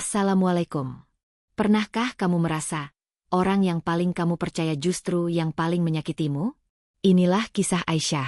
Assalamualaikum. Pernahkah kamu merasa orang yang paling kamu percaya justru yang paling menyakitimu? Inilah kisah Aisyah,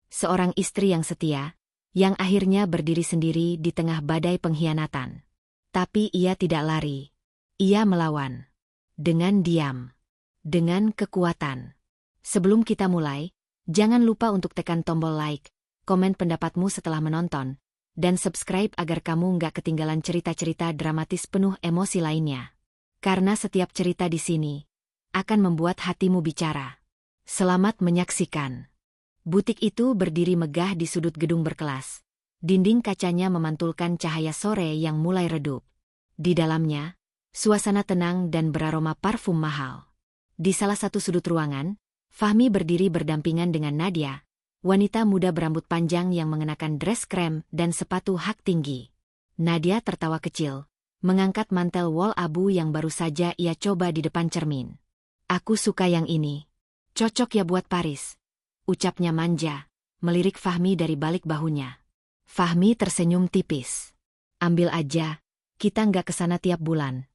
seorang istri yang setia, yang akhirnya berdiri sendiri di tengah badai pengkhianatan. Tapi ia tidak lari. Ia melawan. Dengan diam. Dengan kekuatan. Sebelum kita mulai, jangan lupa untuk tekan tombol like, komen pendapatmu setelah menonton, dan subscribe agar kamu nggak ketinggalan cerita-cerita dramatis penuh emosi lainnya. Karena setiap cerita di sini akan membuat hatimu bicara. Selamat menyaksikan. Butik itu berdiri megah di sudut gedung berkelas. Dinding kacanya memantulkan cahaya sore yang mulai redup. Di dalamnya, suasana tenang dan beraroma parfum mahal. Di salah satu sudut ruangan, Fahmi berdiri berdampingan dengan Nadia, wanita muda berambut panjang yang mengenakan dress krem dan sepatu hak tinggi. Nadia tertawa kecil, mengangkat mantel wol abu yang baru saja ia coba di depan cermin. "Aku suka yang ini. Cocok ya buat Paris," ucapnya manja, melirik Fahmi dari balik bahunya. Fahmi tersenyum tipis. "Ambil aja, kita nggak kesana tiap bulan."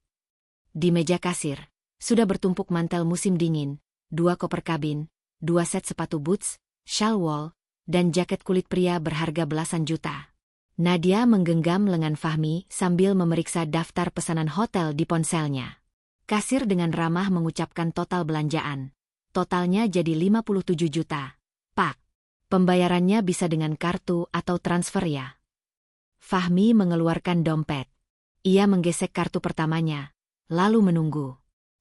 Di meja kasir, sudah bertumpuk mantel musim dingin, 2 koper kabin, 2 set sepatu boots, shawl wol, dan jaket kulit pria berharga belasan juta. Nadia menggenggam lengan Fahmi sambil memeriksa daftar pesanan hotel di ponselnya. Kasir dengan ramah mengucapkan total belanjaan. Totalnya jadi 57 juta. "Pak, pembayarannya bisa dengan kartu atau transfer ya?" Fahmi mengeluarkan dompet. Ia menggesek kartu pertamanya, lalu menunggu.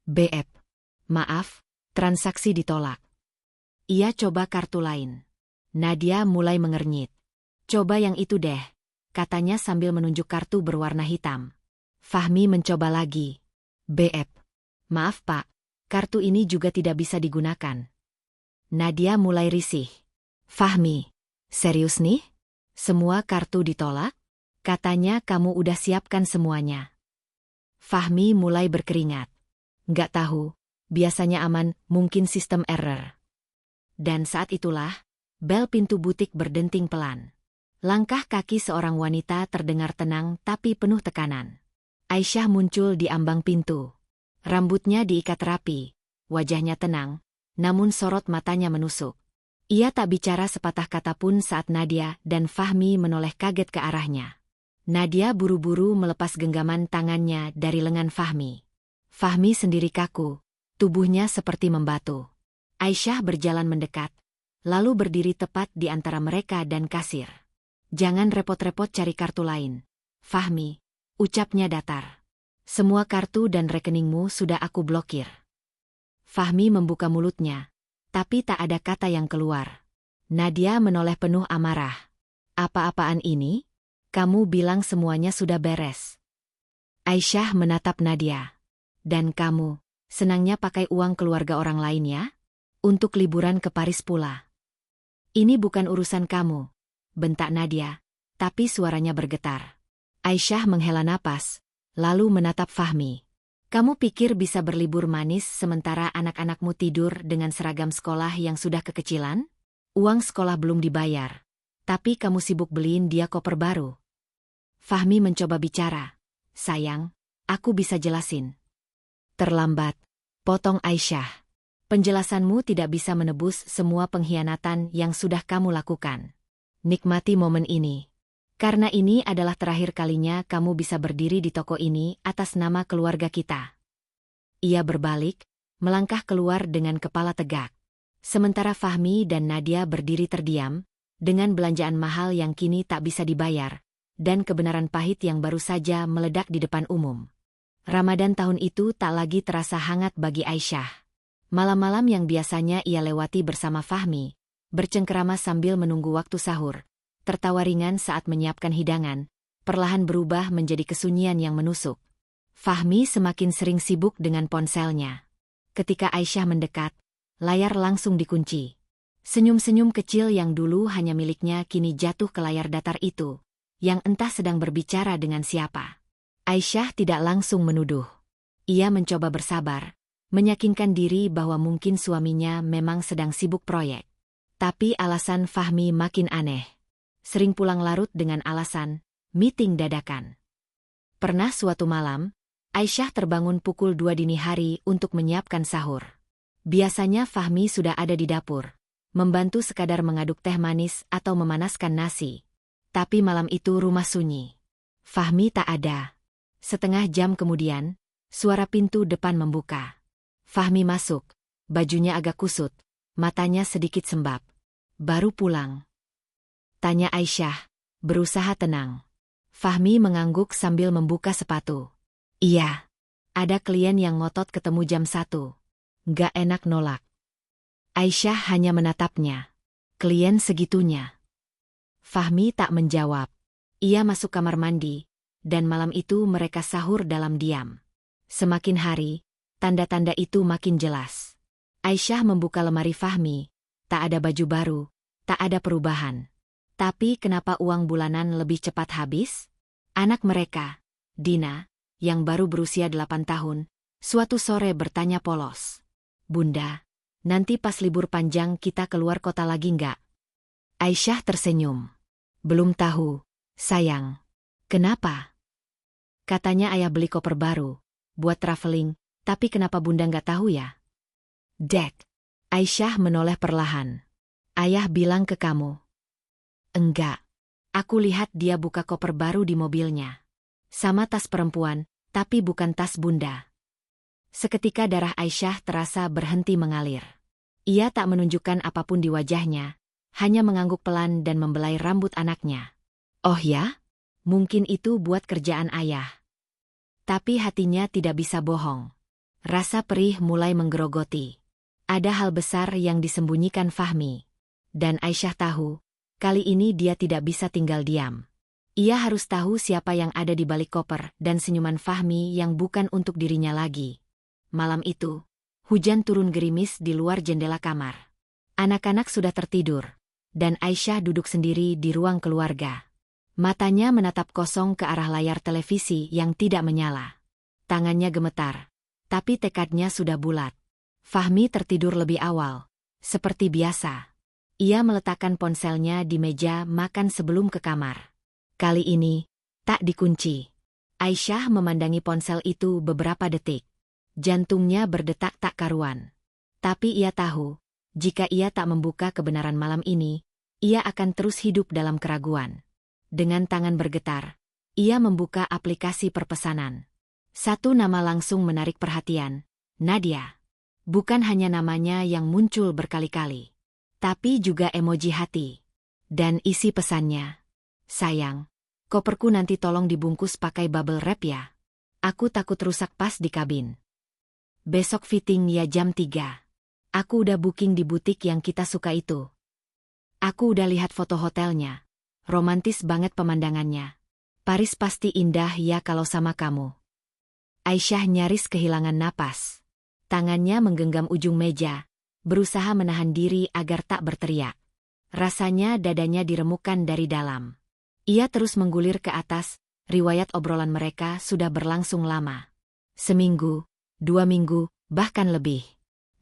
"BF, maaf, transaksi ditolak." Ia coba kartu lain. Nadia mulai mengernyit. "Coba yang itu deh," katanya sambil menunjuk kartu berwarna hitam. Fahmi mencoba lagi. "BF, maaf Pak, kartu ini juga tidak bisa digunakan." Nadia mulai risih. "Fahmi, serius nih? Semua kartu ditolak? Katanya kamu udah siapkan semuanya." Fahmi mulai berkeringat. "Nggak tahu, biasanya aman, mungkin sistem error." Dan saat itulah, bel pintu butik berdenting pelan. Langkah kaki seorang wanita terdengar tenang tapi penuh tekanan. Aisyah muncul di ambang pintu. Rambutnya diikat rapi, wajahnya tenang, namun sorot matanya menusuk. Ia tak bicara sepatah kata pun saat Nadia dan Fahmi menoleh kaget ke arahnya. Nadia buru-buru melepas genggaman tangannya dari lengan Fahmi. Fahmi sendiri kaku, tubuhnya seperti membatu. Aisyah berjalan mendekat, lalu berdiri tepat di antara mereka dan kasir. "Jangan repot-repot cari kartu lain, Fahmi," ucapnya datar. "Semua kartu dan rekeningmu sudah aku blokir." Fahmi membuka mulutnya, tapi tak ada kata yang keluar. Nadia menoleh penuh amarah. "Apa-apaan ini? Kamu bilang semuanya sudah beres." Aisyah menatap Nadia. "Dan kamu, senangnya pakai uang keluarga orang lain ya? Untuk liburan ke Paris pula." "Ini bukan urusan kamu," bentak Nadia, tapi suaranya bergetar. Aisyah menghela napas, lalu menatap Fahmi. "Kamu pikir bisa berlibur manis sementara anak-anakmu tidur dengan seragam sekolah yang sudah kekecilan? Uang sekolah belum dibayar, tapi kamu sibuk beliin dia koper baru." Fahmi mencoba bicara. "Sayang, aku bisa jelasin." "Terlambat," potong Aisyah. "Penjelasanmu tidak bisa menebus semua pengkhianatan yang sudah kamu lakukan. Nikmati momen ini. Karena ini adalah terakhir kalinya kamu bisa berdiri di toko ini atas nama keluarga kita." Ia berbalik, melangkah keluar dengan kepala tegak. Sementara Fahmi dan Nadia berdiri terdiam, dengan belanjaan mahal yang kini tak bisa dibayar, dan kebenaran pahit yang baru saja meledak di depan umum. Ramadan tahun itu tak lagi terasa hangat bagi Aisyah. Malam-malam yang biasanya ia lewati bersama Fahmi, bercengkerama sambil menunggu waktu sahur, tertawa ringan saat menyiapkan hidangan, perlahan berubah menjadi kesunyian yang menusuk. Fahmi semakin sering sibuk dengan ponselnya. Ketika Aisyah mendekat, layar langsung dikunci. Senyum-senyum kecil yang dulu hanya miliknya kini jatuh ke layar datar itu, yang entah sedang berbicara dengan siapa. Aisyah tidak langsung menuduh. Ia mencoba bersabar, meyakinkan diri bahwa mungkin suaminya memang sedang sibuk proyek. Tapi alasan Fahmi makin aneh. Sering pulang larut dengan alasan meeting dadakan. Pernah suatu malam, Aisyah terbangun pukul 2 dini hari untuk menyiapkan sahur. Biasanya Fahmi sudah ada di dapur, membantu sekadar mengaduk teh manis atau memanaskan nasi. Tapi malam itu rumah sunyi. Fahmi tak ada. Setengah jam kemudian, suara pintu depan membuka. Fahmi masuk, bajunya agak kusut, matanya sedikit sembab. Baru pulang? Tanya Aisyah, berusaha tenang. Fahmi mengangguk sambil membuka sepatu. Iya. Ada klien yang ngotot ketemu jam 1. Nggak enak nolak. Aisyah hanya menatapnya. Klien segitunya. Fahmi tak menjawab. Ia masuk kamar mandi, dan malam itu mereka sahur dalam diam. Semakin hari, tanda-tanda itu makin jelas. Aisyah membuka lemari Fahmi. Tak ada baju baru, tak ada perubahan. Tapi kenapa uang bulanan lebih cepat habis? Anak mereka, Dina, yang baru berusia 8 tahun, suatu sore bertanya polos. Bunda, nanti pas libur panjang kita keluar kota lagi nggak? Aisyah tersenyum. Belum tahu, sayang. Kenapa? Katanya ayah beli koper baru, buat traveling, tapi kenapa bunda nggak tahu ya? Dek. Aisyah menoleh perlahan. Ayah bilang ke kamu. Enggak. Aku lihat dia buka koper baru di mobilnya. Sama tas perempuan, tapi bukan tas bunda. Seketika darah Aisyah terasa berhenti mengalir. Ia tak menunjukkan apapun di wajahnya, hanya mengangguk pelan dan membelai rambut anaknya. Oh ya? Mungkin itu buat kerjaan ayah. Tapi hatinya tidak bisa bohong. Rasa perih mulai menggerogoti. Ada hal besar yang disembunyikan Fahmi. Dan Aisyah tahu, kali ini dia tidak bisa tinggal diam. Ia harus tahu siapa yang ada di balik koper dan senyuman Fahmi yang bukan untuk dirinya lagi. Malam itu, hujan turun gerimis di luar jendela kamar. Anak-anak sudah tertidur, dan Aisyah duduk sendiri di ruang keluarga. Matanya menatap kosong ke arah layar televisi yang tidak menyala. Tangannya gemetar, tapi tekadnya sudah bulat. Fahmi tertidur lebih awal, seperti biasa. Ia meletakkan ponselnya di meja makan sebelum ke kamar. Kali ini, tak dikunci. Aisyah memandangi ponsel itu beberapa detik. Jantungnya berdetak tak karuan. Tapi ia tahu, jika ia tak membuka kebenaran malam ini, ia akan terus hidup dalam keraguan. Dengan tangan bergetar, ia membuka aplikasi perpesanan. Satu nama langsung menarik perhatian, Nadia. Bukan hanya namanya yang muncul berkali-kali, tapi juga emoji hati. Dan isi pesannya. Sayang, koperku nanti tolong dibungkus pakai bubble wrap ya. Aku takut rusak pas di kabin. Besok fitting ya jam 3. Aku udah booking di butik yang kita suka itu. Aku udah lihat foto hotelnya. Romantis banget pemandangannya. Paris pasti indah ya kalau sama kamu. Aisyah nyaris kehilangan napas. Tangannya menggenggam ujung meja, berusaha menahan diri agar tak berteriak. Rasanya dadanya diremukkan dari dalam. Ia terus menggulir ke atas, riwayat obrolan mereka sudah berlangsung lama. Seminggu, 2 minggu, bahkan lebih.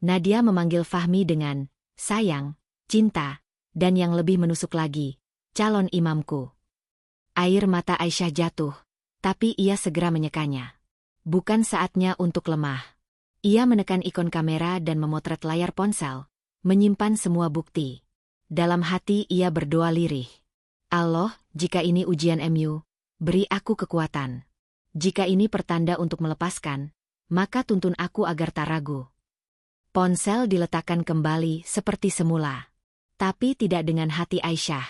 Nadia memanggil Fahmi dengan, sayang, cinta, dan yang lebih menusuk lagi, calon imamku. Air mata Aisyah jatuh, tapi ia segera menyekanya. Bukan saatnya untuk lemah. Ia menekan ikon kamera dan memotret layar ponsel, menyimpan semua bukti. Dalam hati ia berdoa lirih. Allah, jika ini ujian MU, beri aku kekuatan. Jika ini pertanda untuk melepaskan, maka tuntun aku agar tak ragu. Ponsel diletakkan kembali seperti semula. Tapi tidak dengan hati Aisyah.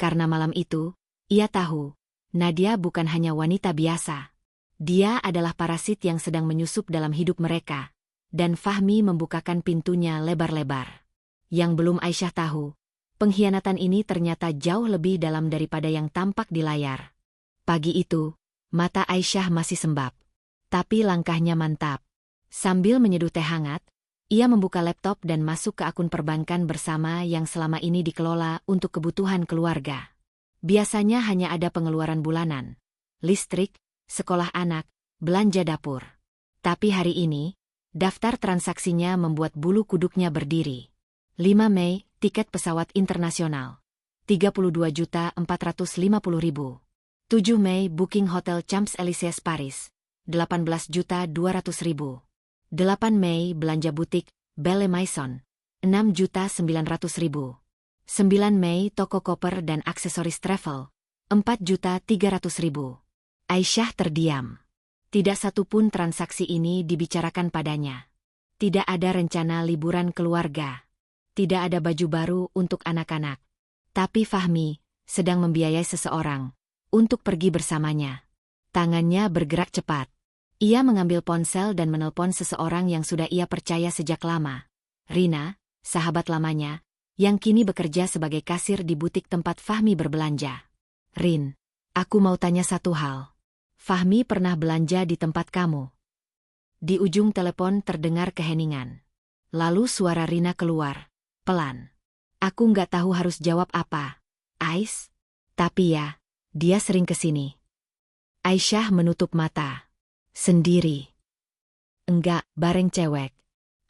Karena malam itu, ia tahu, Nadia bukan hanya wanita biasa. Dia adalah parasit yang sedang menyusup dalam hidup mereka. Dan Fahmi membukakan pintunya lebar-lebar. Yang belum Aisyah tahu, pengkhianatan ini ternyata jauh lebih dalam daripada yang tampak di layar. Pagi itu, mata Aisyah masih sembab. Tapi langkahnya mantap. Sambil menyeduh teh hangat, ia membuka laptop dan masuk ke akun perbankan bersama yang selama ini dikelola untuk kebutuhan keluarga. Biasanya hanya ada pengeluaran bulanan, listrik, sekolah anak, belanja dapur. Tapi hari ini, daftar transaksinya membuat bulu kuduknya berdiri. 5 Mei, tiket pesawat internasional. 32.450.000. 7 Mei booking Hotel Champs-Élysées Paris, 18.200.000. 8 Mei belanja butik, Belle Maison, 6.900.000. 9 Mei toko koper dan aksesoris travel, 4.300.000. Aisyah terdiam. Tidak satupun transaksi ini dibicarakan padanya. Tidak ada rencana liburan keluarga. Tidak ada baju baru untuk anak-anak. Tapi Fahmi sedang membiayai seseorang untuk pergi bersamanya. Tangannya bergerak cepat. Ia mengambil ponsel dan menelpon seseorang yang sudah ia percaya sejak lama. Rina, sahabat lamanya, yang kini bekerja sebagai kasir di butik tempat Fahmi berbelanja. Rin, aku mau tanya satu hal. Fahmi pernah belanja di tempat kamu. Di ujung telepon terdengar keheningan. Lalu suara Rina keluar, pelan. Aku nggak tahu harus jawab apa. Ais? Tapi ya, dia sering kesini. Aisyah menutup mata. Sendiri. Enggak, bareng cewek.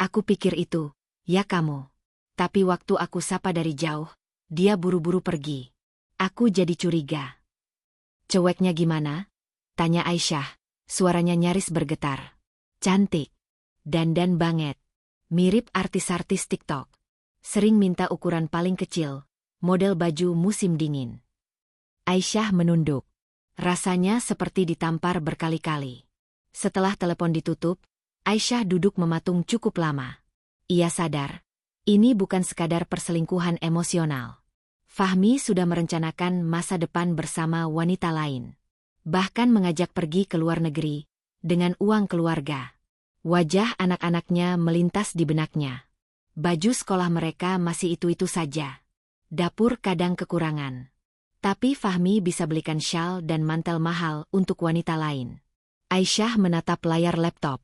Aku pikir itu, ya kamu. Tapi waktu aku sapa dari jauh, dia buru-buru pergi. Aku jadi curiga. Ceweknya gimana? Tanya Aisyah, suaranya nyaris bergetar. Cantik. Dandan banget. Mirip artis-artis TikTok. Sering minta ukuran paling kecil, model baju musim dingin. Aisyah menunduk. Rasanya seperti ditampar berkali-kali. Setelah telepon ditutup, Aisyah duduk mematung cukup lama. Ia sadar, ini bukan sekadar perselingkuhan emosional. Fahmi sudah merencanakan masa depan bersama wanita lain. Bahkan mengajak pergi ke luar negeri, dengan uang keluarga. Wajah anak-anaknya melintas di benaknya. Baju sekolah mereka masih itu-itu saja. Dapur kadang kekurangan. Tapi Fahmi bisa belikan syal dan mantel mahal untuk wanita lain. Aisyah menatap layar laptop.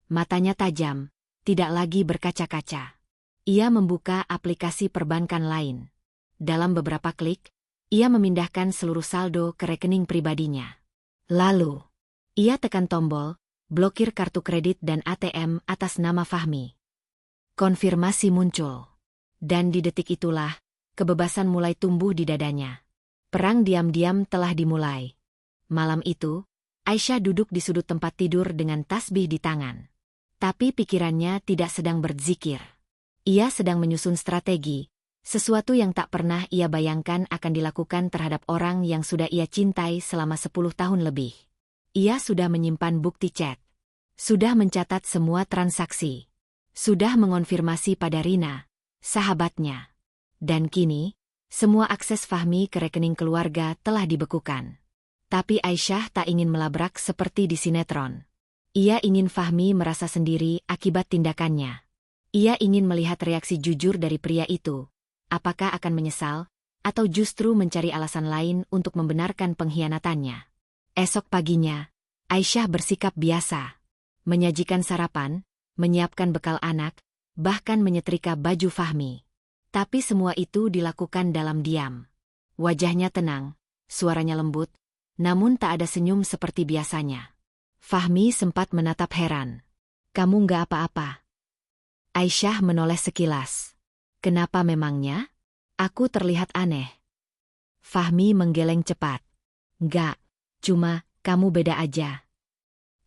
Matanya tajam, tidak lagi berkaca-kaca. Ia membuka aplikasi perbankan lain. Dalam beberapa klik, ia memindahkan seluruh saldo ke rekening pribadinya. Lalu, ia tekan tombol, blokir kartu kredit dan ATM atas nama Fahmi. Konfirmasi muncul. Dan di detik itulah, kebebasan mulai tumbuh di dadanya. Perang diam-diam telah dimulai. Malam itu, Aisyah duduk di sudut tempat tidur dengan tasbih di tangan. Tapi pikirannya tidak sedang berzikir. Ia sedang menyusun strategi, sesuatu yang tak pernah ia bayangkan akan dilakukan terhadap orang yang sudah ia cintai selama 10 tahun lebih. Ia sudah menyimpan bukti chat. Sudah mencatat semua transaksi. Sudah mengonfirmasi pada Rina, sahabatnya. Dan kini, semua akses Fahmi ke rekening keluarga telah dibekukan. Tapi Aisyah tak ingin melabrak seperti di sinetron. Ia ingin Fahmi merasa sendiri akibat tindakannya. Ia ingin melihat reaksi jujur dari pria itu. Apakah akan menyesal, atau justru mencari alasan lain untuk membenarkan pengkhianatannya. Esok paginya, Aisyah bersikap biasa. Menyajikan sarapan, menyiapkan bekal anak, bahkan menyetrika baju Fahmi. Tapi semua itu dilakukan dalam diam. Wajahnya tenang, suaranya lembut, namun tak ada senyum seperti biasanya. Fahmi sempat menatap heran. Kamu nggak apa-apa? Aisyah menoleh sekilas. Kenapa memangnya? Aku terlihat aneh. Fahmi menggeleng cepat. Nggak, cuma kamu beda aja.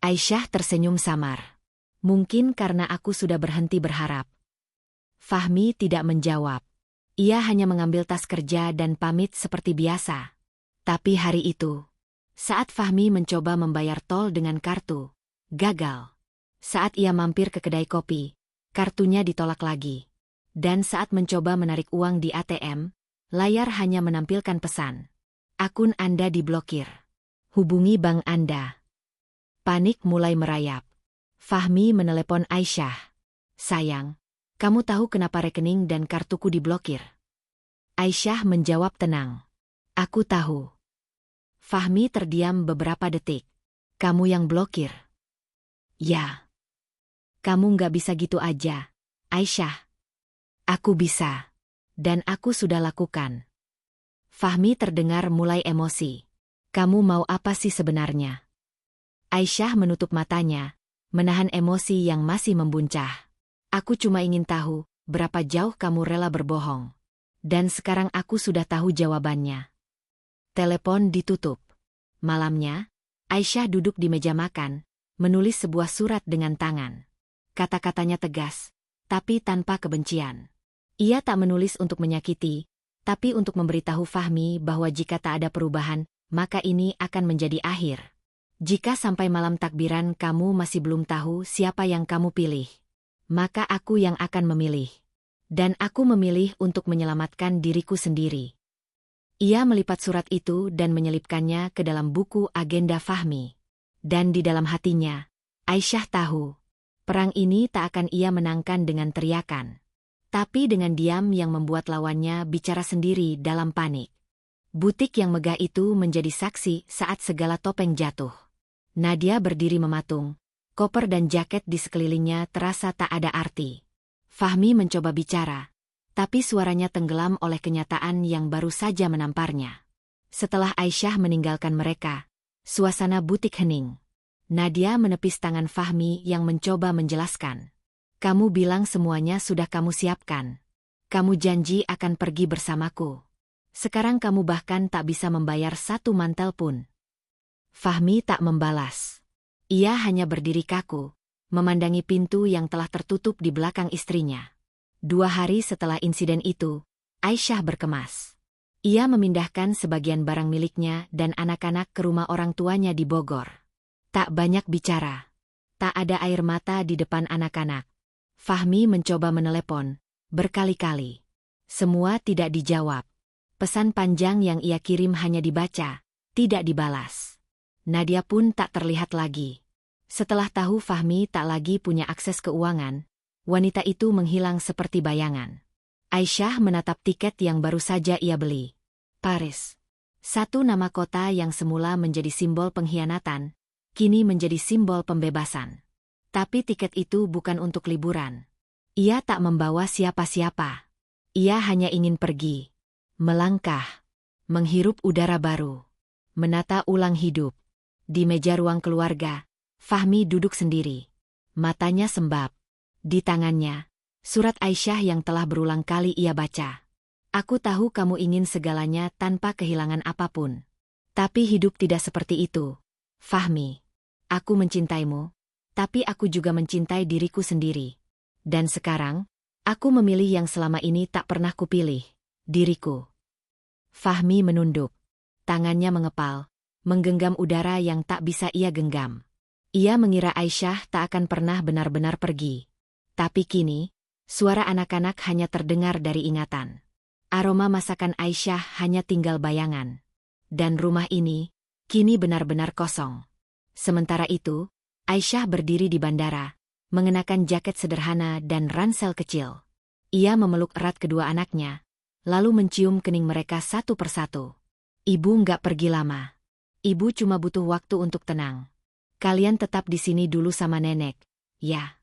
Aisyah tersenyum samar. Mungkin karena aku sudah berhenti berharap. Fahmi tidak menjawab. Ia hanya mengambil tas kerja dan pamit seperti biasa. Tapi hari itu, saat Fahmi mencoba membayar tol dengan kartu, gagal. Saat ia mampir ke kedai kopi, kartunya ditolak lagi. Dan saat mencoba menarik uang di ATM, layar hanya menampilkan pesan. Akun Anda diblokir. Hubungi bank Anda. Panik mulai merayap. Fahmi menelepon Aisyah. Sayang, kamu tahu kenapa rekening dan kartuku diblokir? Aisyah menjawab tenang. Aku tahu. Fahmi terdiam beberapa detik. Kamu yang blokir? Ya. Kamu nggak bisa gitu aja, Aisyah. Aku bisa. Dan aku sudah lakukan. Fahmi terdengar mulai emosi. Kamu mau apa sih sebenarnya? Aisyah menutup matanya, menahan emosi yang masih membuncah. Aku cuma ingin tahu, berapa jauh kamu rela berbohong. Dan sekarang aku sudah tahu jawabannya. Telepon ditutup. Malamnya, Aisyah duduk di meja makan, menulis sebuah surat dengan tangan. Kata-katanya tegas, tapi tanpa kebencian. Ia tak menulis untuk menyakiti, tapi untuk memberitahu Fahmi bahwa jika tak ada perubahan, maka ini akan menjadi akhir. Jika sampai malam takbiran kamu masih belum tahu siapa yang kamu pilih, maka aku yang akan memilih. Dan aku memilih untuk menyelamatkan diriku sendiri. Ia melipat surat itu dan menyelipkannya ke dalam buku agenda Fahmi. Dan di dalam hatinya, Aisyah tahu, perang ini tak akan ia menangkan dengan teriakan, tapi dengan diam yang membuat lawannya bicara sendiri dalam panik. Butik yang megah itu menjadi saksi saat segala topeng jatuh. Nadia berdiri mematung, koper dan jaket di sekelilingnya terasa tak ada arti. Fahmi mencoba bicara, tapi suaranya tenggelam oleh kenyataan yang baru saja menamparnya. Setelah Aisyah meninggalkan mereka, suasana butik hening. Nadia menepis tangan Fahmi yang mencoba menjelaskan. Kamu bilang semuanya sudah kamu siapkan. Kamu janji akan pergi bersamaku. Sekarang kamu bahkan tak bisa membayar satu mantel pun. Fahmi tak membalas. Ia hanya berdiri kaku, memandangi pintu yang telah tertutup di belakang istrinya. 2 hari setelah insiden itu, Aisyah berkemas. Ia memindahkan sebagian barang miliknya dan anak-anak ke rumah orang tuanya di Bogor. Tak banyak bicara. Tak ada air mata di depan anak-anak. Fahmi mencoba menelepon, berkali-kali. Semua tidak dijawab. Pesan panjang yang ia kirim hanya dibaca, tidak dibalas. Nadia pun tak terlihat lagi. Setelah tahu Fahmi tak lagi punya akses keuangan, wanita itu menghilang seperti bayangan. Aisyah menatap tiket yang baru saja ia beli. Paris. Satu nama kota yang semula menjadi simbol pengkhianatan, kini menjadi simbol pembebasan. Tapi tiket itu bukan untuk liburan. Ia tak membawa siapa-siapa. Ia hanya ingin pergi. Melangkah. Menghirup udara baru. Menata ulang hidup. Di meja ruang keluarga, Fahmi duduk sendiri. Matanya sembab. Di tangannya, surat Aisyah yang telah berulang kali ia baca. Aku tahu kamu ingin segalanya tanpa kehilangan apapun. Tapi hidup tidak seperti itu. Fahmi, aku mencintaimu, tapi aku juga mencintai diriku sendiri. Dan sekarang, aku memilih yang selama ini tak pernah kupilih, diriku. Fahmi menunduk. Tangannya mengepal, menggenggam udara yang tak bisa ia genggam. Ia mengira Aisyah tak akan pernah benar-benar pergi. Tapi kini, suara anak-anak hanya terdengar dari ingatan. Aroma masakan Aisyah hanya tinggal bayangan. Dan rumah ini, kini benar-benar kosong. Sementara itu, Aisyah berdiri di bandara, mengenakan jaket sederhana dan ransel kecil. Ia memeluk erat kedua anaknya, lalu mencium kening mereka satu persatu. Ibu nggak pergi lama. Ibu cuma butuh waktu untuk tenang. Kalian tetap di sini dulu sama nenek, ya.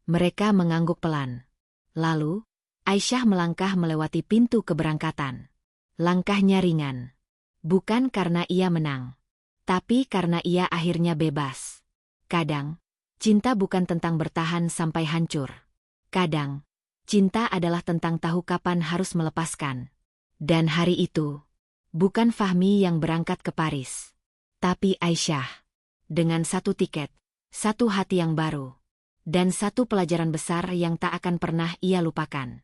Mereka mengangguk pelan. Lalu, Aisyah melangkah melewati pintu keberangkatan. Langkahnya ringan. Bukan karena ia menang, tapi karena ia akhirnya bebas. Kadang, cinta bukan tentang bertahan sampai hancur. Kadang, cinta adalah tentang tahu kapan harus melepaskan. Dan hari itu, bukan Fahmi yang berangkat ke Paris, tapi Aisyah. Dengan satu tiket, satu hati yang baru. Dan satu pelajaran besar yang tak akan pernah ia lupakan.